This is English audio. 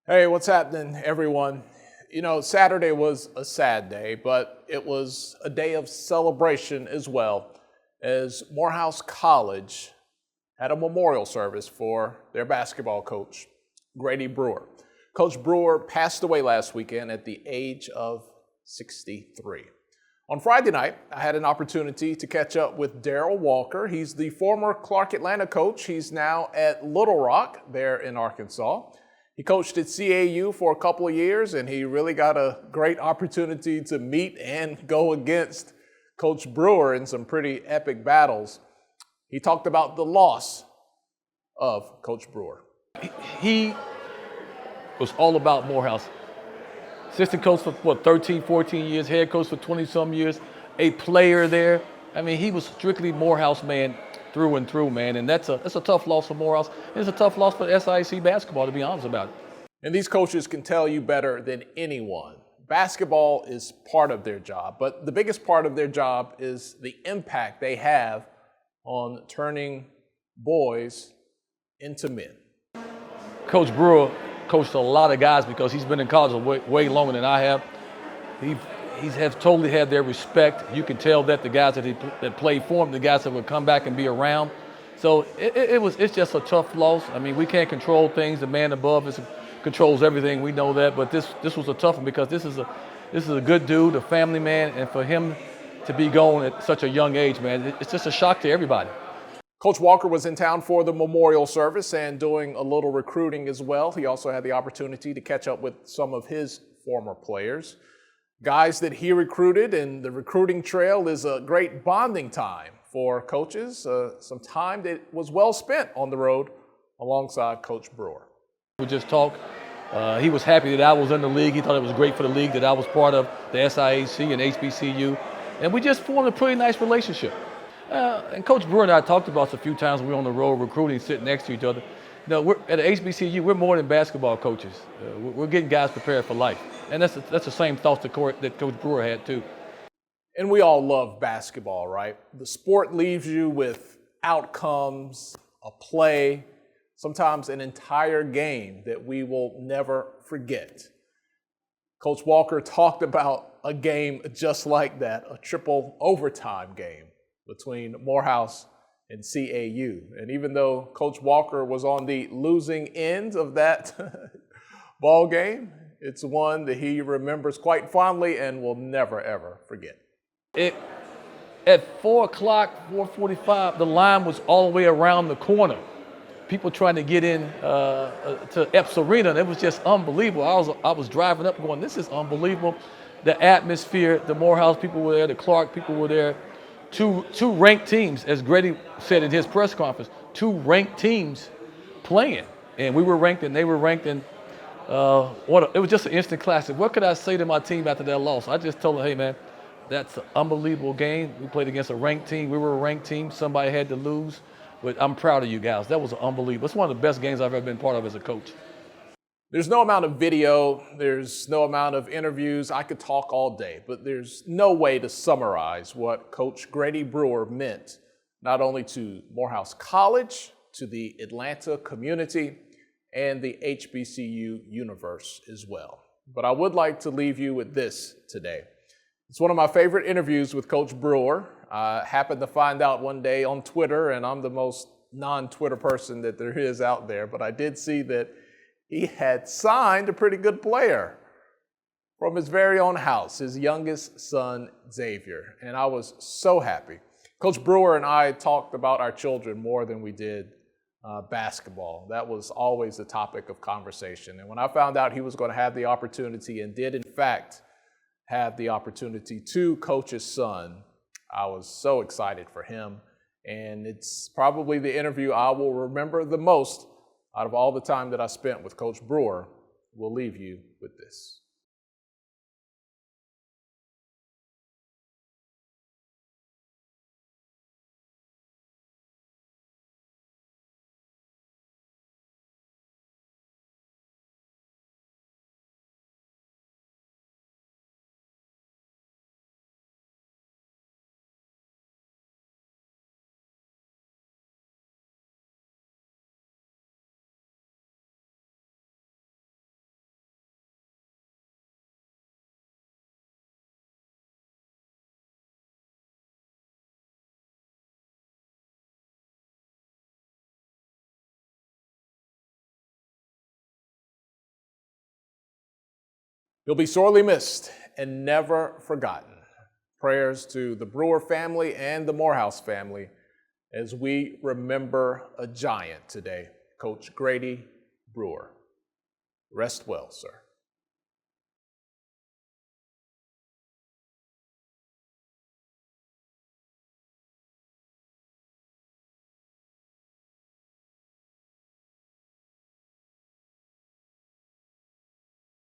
Hey, what's happening, everyone? Saturday was a sad day, but it was a day of celebration as well, as Morehouse College had a memorial service for their basketball coach, Grady Brewer. Coach Brewer passed away last weekend at the age of 63. On Friday night, I had an opportunity to catch up with Darrell Walker. He's the former Clark Atlanta coach. He's now at Little Rock there in Arkansas. He coached at CAU for a couple of years, and he really got a great opportunity to meet and go against Coach Brewer in some pretty epic battles. He talked about the loss of Coach Brewer. He was all about Morehouse. Assistant coach for 13, 14 years, head coach for 20-some years, a player there. I mean, he was strictly Morehouse man through and through, man, and that's a tough loss for Morehouse. It's a tough loss for SIC basketball, to be honest about it. And these coaches can tell you better than anyone. Basketball is part of their job, but the biggest part of their job is the impact they have on turning boys into men. Coach Brewer coached a lot of guys because he's been in college way longer than I have. He has totally had their respect. You can tell that the guys that played for him, the guys that would come back and be around. So it's just a tough loss. I mean, we can't control things. The man above controls everything. We know that. But this was a tough one because this is a good dude, a family man, and for him to be gone at such a young age, man, it's just a shock to everybody. Coach Walker was in town for the memorial service and doing a little recruiting as well. He also had the opportunity to catch up with some of his former players, guys that he recruited, and the recruiting trail is a great bonding time for coaches, some time that was well spent on the road alongside Coach Brewer. We just talked. He was happy that I was in the league. He thought it was great for the league that I was part of the SIAC and HBCU, and we just formed a pretty nice relationship. And Coach Brewer and I talked about this a few times when we were on the road recruiting, sitting next to each other. We're at the HBCU, we're more than basketball coaches. We're getting guys prepared for life. And that's the same thoughts that Coach Brewer had too. And we all love basketball, right? The sport leaves you with outcomes, a play, sometimes an entire game that we will never forget. Coach Walker talked about a game just like that, a triple overtime game between Morehouse and CAU. And even though Coach Walker was on the losing end of that ball game, it's one that he remembers quite fondly and will never, ever forget. At 4 o'clock, 4:45, the line was all the way around the corner. People trying to get in to Epps Arena, and it was just unbelievable. I was driving up going, this is unbelievable. The atmosphere, the Morehouse people were there, the Clark people were there. Two ranked teams, as Grady said in his press conference, two ranked teams playing. And we were ranked and they were ranked, and it was just an instant classic. What could I say to my team after that loss? I just told them, hey man, that's an unbelievable game. We played against a ranked team. We were a ranked team. Somebody had to lose. But I'm proud of you guys. That was unbelievable. It's one of the best games I've ever been part of as a coach. There's no amount of video, there's no amount of interviews. I could talk all day, but there's no way to summarize what Coach Grady Brewer meant, not only to Morehouse College, to the Atlanta community, and the HBCU universe as well. But I would like to leave you with this today. It's one of my favorite interviews with Coach Brewer. I happened to find out one day on Twitter, and I'm the most non-Twitter person that there is out there, but I did see that he had signed a pretty good player from his very own house, his youngest son, Xavier, and I was so happy. Coach Brewer and I talked about our children more than we did basketball. That was always the topic of conversation. And when I found out he was going to have the opportunity and did, in fact, have the opportunity to coach his son, I was so excited for him. And it's probably the interview I will remember the most out of all the time that I spent with Coach Brewer. We'll leave you with this. He'll be sorely missed and never forgotten. Prayers to the Brewer family and the Morehouse family as we remember a giant today, Coach Grady Brewer. Rest well, sir.